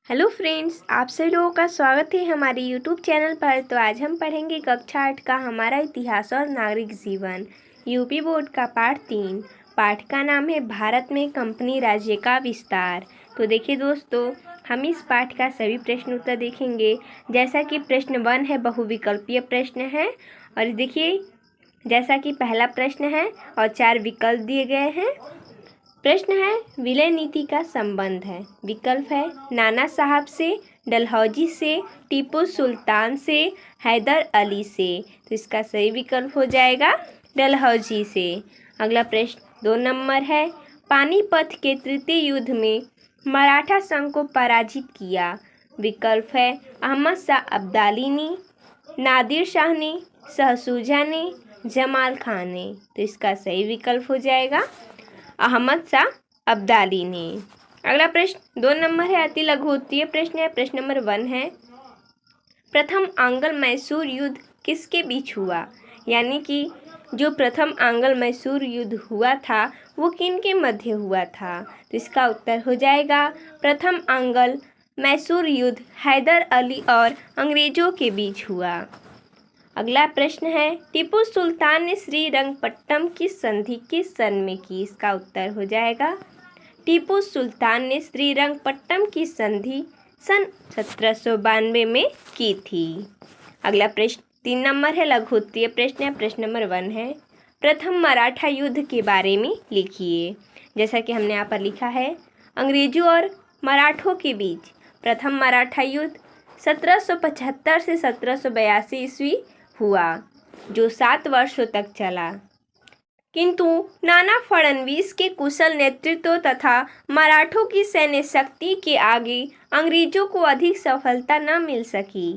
Hello friends, आप सभी लोगों का स्वागत है हमारे यूट्यूब चैनल पर। तो आज हम पढ़ेंगे कक्षा 8 का हमारा इतिहास और नागरिक जीवन यूपी बोर्ड का पाठ 3। पाठ का नाम है भारत में कंपनी राज्य का विस्तार। तो देखिए दोस्तों, हम इस पाठ का सभी प्रश्न उत्तर देखेंगे। जैसा कि प्रश्न 1 है, बहुविकल्पीय प्रश्न है। और देखिए, जैसा कि पहला प्रश्न है और 4 विकल्प दिए गए हैं। प्रश्न है, विलय नीति का संबंध है। विकल्प है नाना साहब से, डलहौजी से, टीपू सुल्तान से, हैदर अली से। तो इसका सही विकल्प हो जाएगा डलहौजी से। अगला प्रश्न 2 नंबर है, पानीपत के तृतीय युद्ध में मराठा संघ को पराजित किया। विकल्प है अहमद शाह अब्दाली ने, नादिर शाह ने, सहसुजा ने, जमाल खान ने। तो इसका सही विकल्प हो जाएगा अहमद शाह अब्दाली ने। अगला प्रश्न 2 नंबर है, अति लघु उत्तरीय प्रश्न है। प्रश्न नंबर 1 है, प्रथम आंग्ल मैसूर युद्ध किसके बीच हुआ? यानी कि जो प्रथम आंग्ल मैसूर युद्ध हुआ था वो किन के मध्य हुआ था? तो इसका उत्तर हो जाएगा प्रथम आंग्ल मैसूर युद्ध हैदर अली और अंग्रेजों के बीच हुआ। अगला प्रश्न है, टीपू सुल्तान ने श्रीरंगपट्टम की संधि किस सन में की? इसका उत्तर हो जाएगा टीपू सुल्तान ने श्रीरंगपट्टम की संधि सन 1792 में की थी। अगला प्रश्न 3 नंबर है, लघु उत्तरीय प्रश्न है। प्रश्न नंबर 1 है, प्रथम मराठा युद्ध के बारे में लिखिए। जैसा कि हमने यहाँ पर लिखा है, अंग्रेजों और मराठों के बीच प्रथम मराठा युद्ध 1775 से 1782 ईस्वी हुआ, जो 7 वर्षों तक चला। किंतु नाना फड़नवीस के कुशल नेतृत्व तथा मराठों की सैन्य शक्ति के आगे अंग्रेजों को अधिक सफलता न मिल सकी।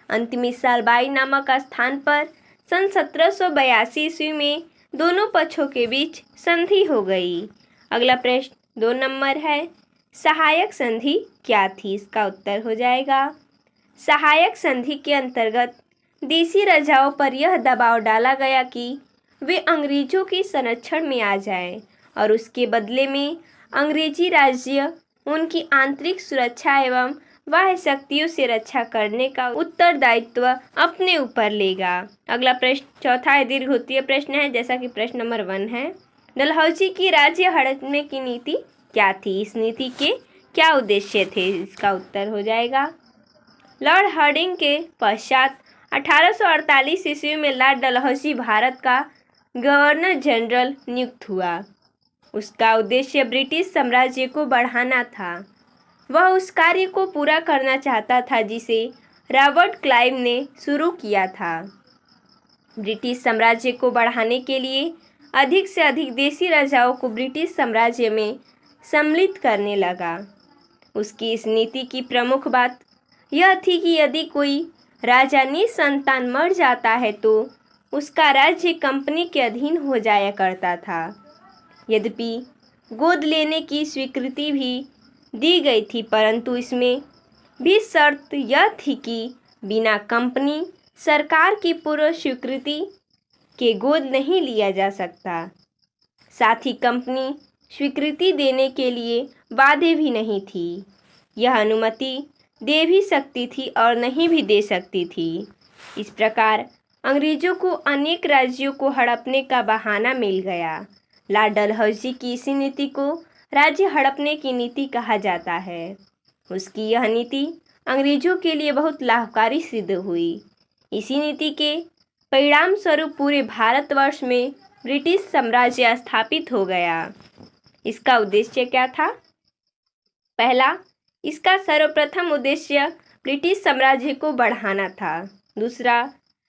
अंतिम सालबाई नामक स्थान पर सन 1782 ईस्वी में दोनों पक्षों के बीच संधि हो गई। अगला प्रश्न 2 नंबर है, सहायक संधि क्या थी? इसका उत्तर हो जाएगा सहायक संधि के अंतर्गत देसी राजाओं पर यह दबाव डाला गया कि वे अंग्रेजों के संरक्षण में आ जाएं और उसके बदले में अंग्रेजी राज्य उनकी आंतरिक सुरक्षा एवं बाह्य शक्तियों से रक्षा करने का उत्तरदायित्व अपने ऊपर लेगा। अगला प्रश्न 4 है, दीर्घ उत्तरीय प्रश्न है। जैसा कि प्रश्न नंबर 1 है, डलहौजी की राज्य हड़पने की नीति क्या थी? इस नीति के क्या उद्देश्य थे? इसका उत्तर हो जाएगा लॉर्ड हार्डिंग के पश्चात 1848 ईस्वी में लॉर्ड डलहौजी भारत का गवर्नर जनरल नियुक्त हुआ। उसका उद्देश्य ब्रिटिश साम्राज्य को बढ़ाना था। वह उस कार्य को पूरा करना चाहता था जिसे रॉबर्ट क्लाइव ने शुरू किया था। ब्रिटिश साम्राज्य को बढ़ाने के लिए अधिक से अधिक देसी राजाओं को ब्रिटिश साम्राज्य में सम्मिलित करने लगा। उसकी इस नीति की प्रमुख बात यह थी कि यदि कोई राजा निसंतान मर जाता है तो उसका राज्य कंपनी के अधीन हो जाया करता था। यद्यपि गोद लेने की स्वीकृति भी दी गई थी, परंतु इसमें भी शर्त यह थी कि बिना कंपनी सरकार की पूर्व स्वीकृति के गोद नहीं लिया जा सकता। साथ ही कंपनी स्वीकृति देने के लिए बाध्य भी नहीं थी। यह अनुमति दे भी सकती थी और नहीं भी दे सकती थी। इस प्रकार अंग्रेजों को अनेक राज्यों को हड़पने का बहाना मिल गया। लॉर्ड डलहौजी की इसी नीति को राज्य हड़पने की नीति कहा जाता है। उसकी यह नीति अंग्रेजों के लिए बहुत लाभकारी सिद्ध हुई। इसी नीति के परिणाम स्वरूप पूरे भारतवर्ष में ब्रिटिश साम्राज्य स्थापित हो गया। इसका उद्देश्य क्या था? पहला, इसका सर्वप्रथम उद्देश्य ब्रिटिश साम्राज्य को बढ़ाना था। दूसरा,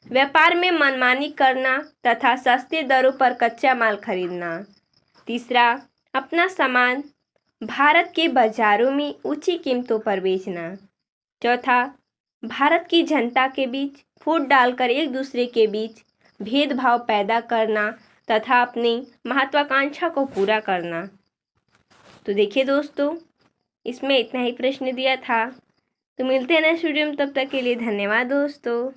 व्यापार में मनमानी करना तथा सस्ते दरों पर कच्चा माल खरीदना। तीसरा, अपना सामान भारत के बाजारों में ऊंची कीमतों पर बेचना। चौथा, भारत की जनता के बीच फूट डालकर एक दूसरे के बीच भेदभाव पैदा करना तथा अपनी महत्वाकांक्षा को पूरा करना। तो देखिए दोस्तों, इसमें इतना ही प्रश्न दिया था। तो मिलते हैं नेक्स्ट वीडियो में, तब तक के लिए धन्यवाद दोस्तों।